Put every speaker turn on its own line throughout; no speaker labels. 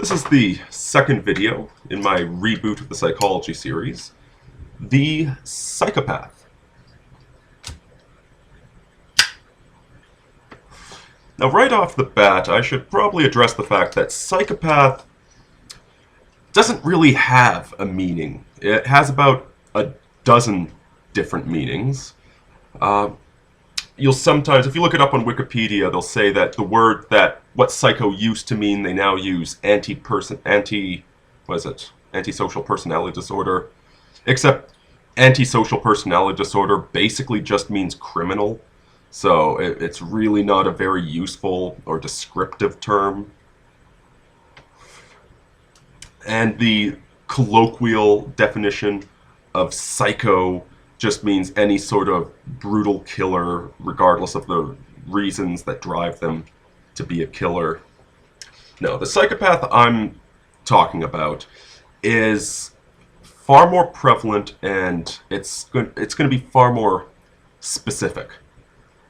This is the second video in my reboot of the psychology series, The Psychopath. Now, right off the bat, I should probably address the fact that psychopath doesn't really have a meaning. It has about a dozen different meanings. You'll sometimes, if you look it up on Wikipedia, they'll say that the word that what psycho used to mean, they now use antisocial personality disorder. Except antisocial personality disorder basically just means criminal. So it's really not a very useful or descriptive term. And the colloquial definition of psycho just means any sort of brutal killer, regardless of the reasons that drive them to be a killer. No, the psychopath I'm talking about is far more prevalent, and it's going to be far more specific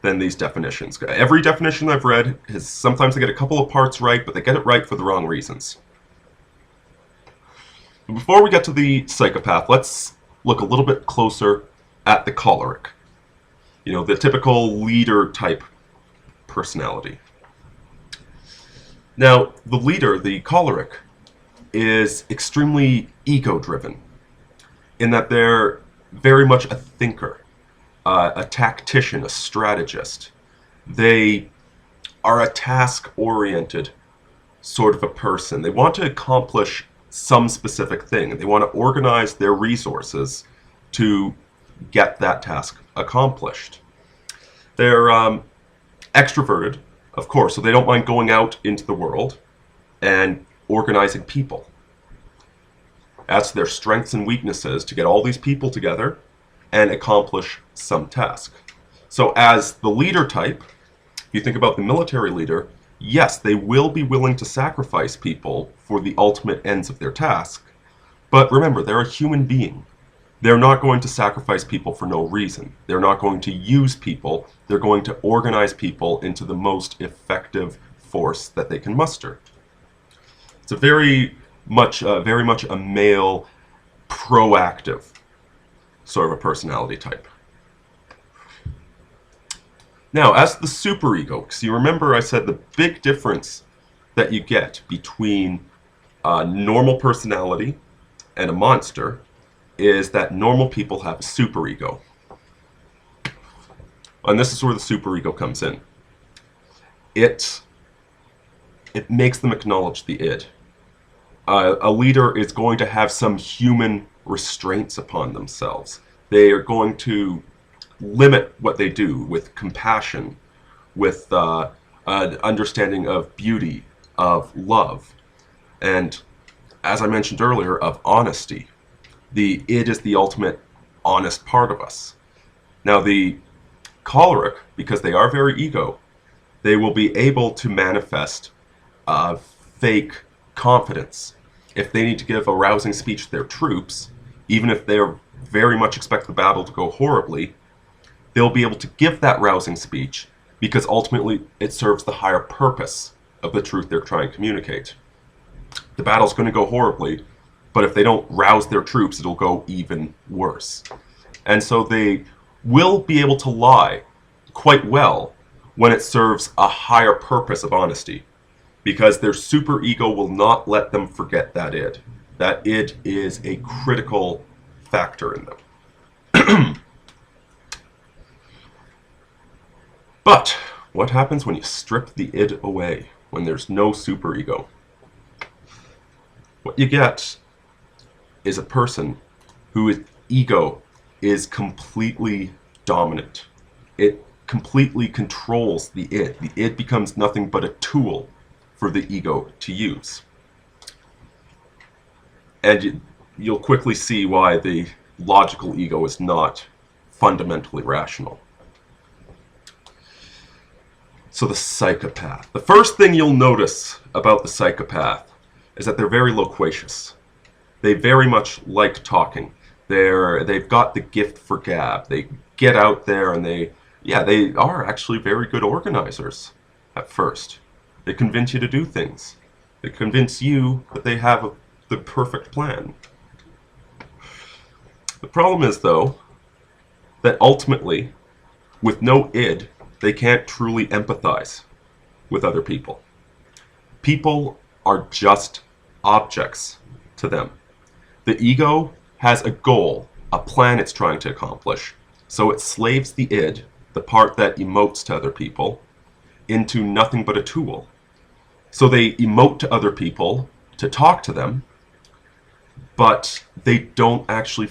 than these definitions. Every definition I've read is sometimes they get a couple of parts right, but they get it right for the wrong reasons. Before we get to the psychopath, let's look a little bit closer at the choleric. You know, the typical leader type personality. Now, the leader, the choleric, is extremely ego-driven in that they're very much a thinker, a tactician, a strategist. They are a task-oriented sort of a person. They want to accomplish some specific thing, and they want to organize their resources to get that task accomplished. They're extroverted, of course, so they don't mind going out into the world and organizing people. As to their strengths and weaknesses, to get all these people together and accomplish some task. So as the leader type, if you think about the military leader, yes, they will be willing to sacrifice people for the ultimate ends of their task, but remember, they're a human being. They're not going to sacrifice people for no reason. They're not going to use people. They're going to organize people into the most effective force that they can muster. It's a very much a male, proactive sort of a personality type. Now, as the superego, because you remember I said the big difference that you get between a normal personality and a monster is that normal people have a superego. And this is where the superego comes in. It makes them acknowledge the id. A leader is going to have some human restraints upon themselves. They are going to limit what they do with compassion, with an understanding of beauty, of love, and, as I mentioned earlier, of honesty. The id is the ultimate honest part of us. Now, the choleric, because they are very ego, they will be able to manifest fake confidence. If they need to give a rousing speech to their troops, even if they're very much expect the battle to go horribly, they'll be able to give that rousing speech because ultimately it serves the higher purpose of the truth they're trying to communicate. The battle's going to go horribly, but if they don't rouse their troops, it'll go even worse. And so they will be able to lie quite well when it serves a higher purpose of honesty, because their superego will not let them forget that id. That id is a critical factor in them. But what happens when you strip the id away, when there's no superego? What you get is a person whose ego is completely dominant. It completely controls the id. The id becomes nothing but a tool for the ego to use. And you'll quickly see why the logical ego is not fundamentally rational. So the psychopath. The first thing you'll notice about the psychopath is that they're very loquacious. They very much like talking. They've got the gift for gab. They get out there and they are actually very good organizers at first. They convince you to do things. They convince you that they have the perfect plan. The problem is, though, that ultimately, with no id, they can't truly empathize with other people. People are just objects to them. The ego has a goal, a plan it's trying to accomplish, so it slaves the id, the part that emotes to other people, into nothing but a tool. So they emote to other people to talk to them, but they don't actually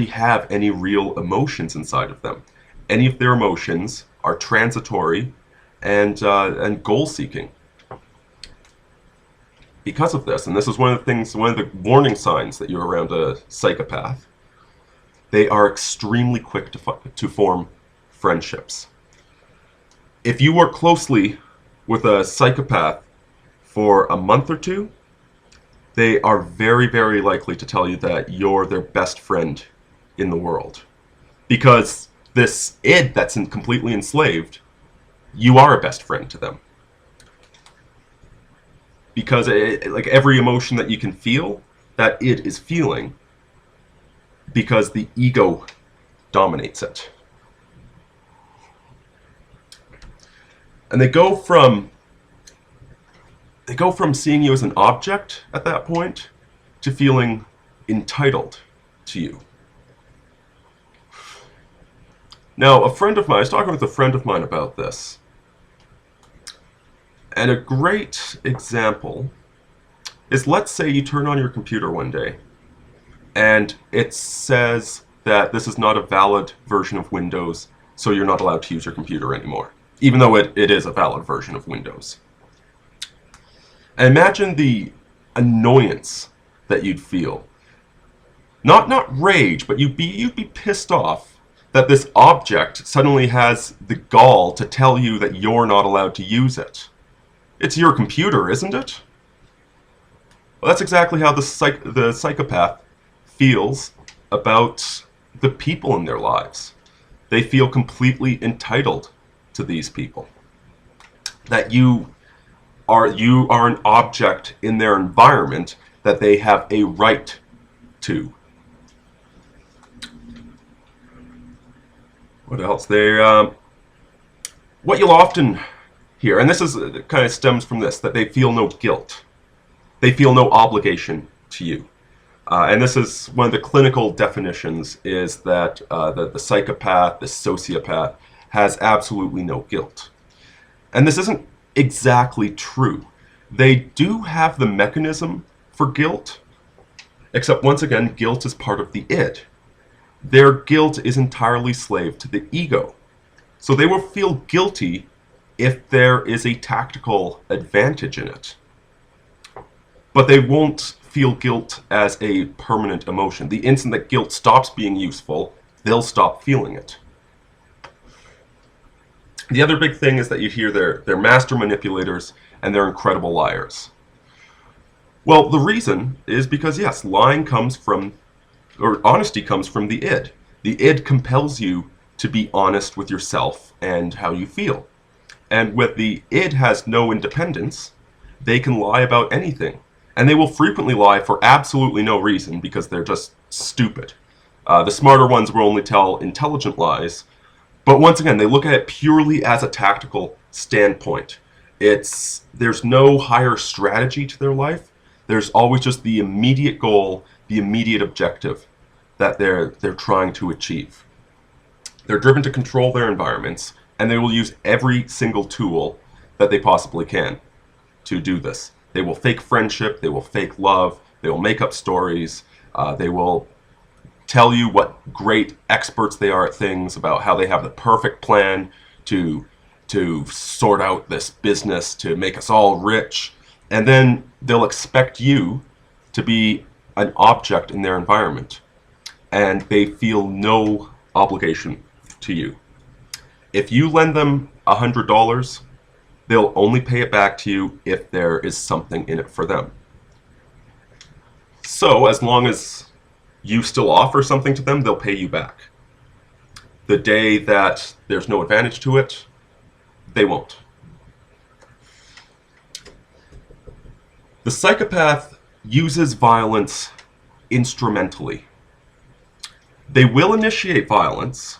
have any real emotions inside of them. Any of their emotions are transitory and goal-seeking. Because of this, and this is one of the warning signs that you're around a psychopath, they are extremely quick to form friendships. If you work closely with a psychopath for a month or two, they are very, very likely to tell you that you're their best friend in the world. Because this id that's completely enslaved, you are a best friend to them. Because like every emotion that you can feel, that id is feeling, because the ego dominates it. And they go from seeing you as an object at that point to feeling entitled to you. Now, I was talking with a friend of mine about this. And a great example is, let's say you turn on your computer one day and it says that this is not a valid version of Windows, so you're not allowed to use your computer anymore, even though it is a valid version of Windows. And imagine the annoyance that you'd feel. Not rage, but you'd be pissed off that this object suddenly has the gall to tell you that you're not allowed to use it. It's your computer, isn't it? Well, that's exactly how the psychopath feels about the people in their lives. They feel completely entitled to these people. That you are an object in their environment that they have a right to. What else? What you'll often hear, and this is kind of stems from this, that they feel no guilt. They feel no obligation to you. And this is one of the clinical definitions, is that the psychopath, the sociopath, has absolutely no guilt. And this isn't exactly true. They do have the mechanism for guilt, except once again, guilt is part of the id. Their guilt is entirely slave to the ego. So they will feel guilty if there is a tactical advantage in it. But they won't feel guilt as a permanent emotion. The instant that guilt stops being useful, they'll stop feeling it. The other big thing is that you hear they're master manipulators and they're incredible liars. Well, the reason is because, yes, lying comes from, or honesty comes from the id. The id compels you to be honest with yourself and how you feel. And when the id has no independence, they can lie about anything. And they will frequently lie for absolutely no reason because they're just stupid. The smarter ones will only tell intelligent lies. But once again, they look at it purely as a tactical standpoint. There's no higher strategy to their life. There's always just the immediate goal, the immediate objective that they're trying to achieve. They're driven to control their environments, and they will use every single tool that they possibly can to do this. They will fake friendship, they will fake love, they will make up stories, they will tell you what great experts they are at things, about how they have the perfect plan to sort out this business to make us all rich, and then they'll expect you to be an object in their environment, and they feel no obligation to you. If you lend them $100, they'll only pay it back to you if there is something in it for them. So as long as you still offer something to them, they'll pay you back. The day that there's no advantage to it, they won't. The psychopath uses violence instrumentally. They will initiate violence,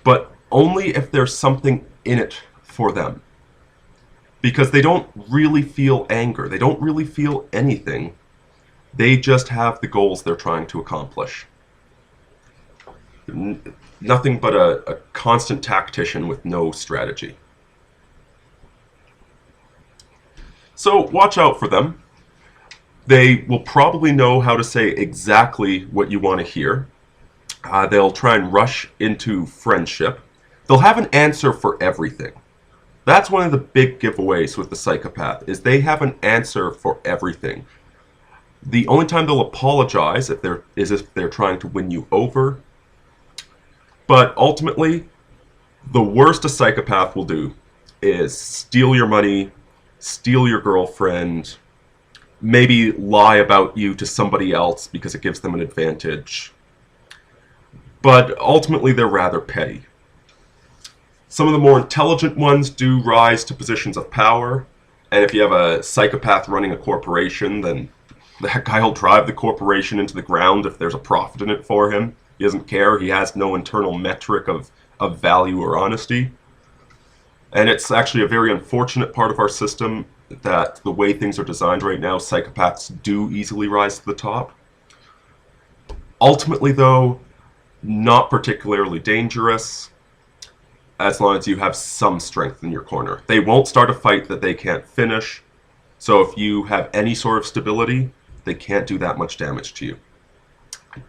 but only if there's something in it for them. Because they don't really feel anger. They don't really feel anything. They just have the goals they're trying to accomplish. Nothing but a constant tactician with no strategy. So watch out for them. They will probably know how to say exactly what you want to hear. They'll try and rush into friendship. They'll have an answer for everything. That's one of the big giveaways with the psychopath, is they have an answer for everything. The only time they'll apologize is if they're trying to win you over. But ultimately, the worst a psychopath will do is steal your money, steal your girlfriend, maybe lie about you to somebody else because it gives them an advantage. But ultimately, they're rather petty. Some of the more intelligent ones do rise to positions of power, and if you have a psychopath running a corporation, then that guy will drive the corporation into the ground if there's a profit in it for him. He doesn't care. He has no internal metric of value or honesty. And it's actually a very unfortunate part of our system that the way things are designed right now, psychopaths do easily rise to the top. Ultimately, though, not particularly dangerous, as long as you have some strength in your corner. They won't start a fight that they can't finish, so if you have any sort of stability, they can't do that much damage to you.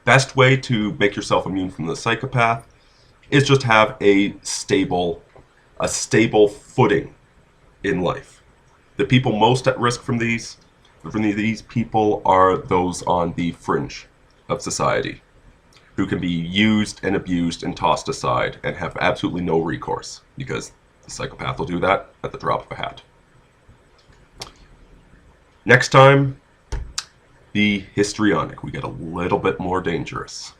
Best way to make yourself immune from the psychopath is just have a stable footing in life. The people most at risk from these people are those on the fringe of society, who can be used and abused and tossed aside and have absolutely no recourse, because the psychopath will do that at the drop of a hat. Next time, the histrionic. We get a little bit more dangerous.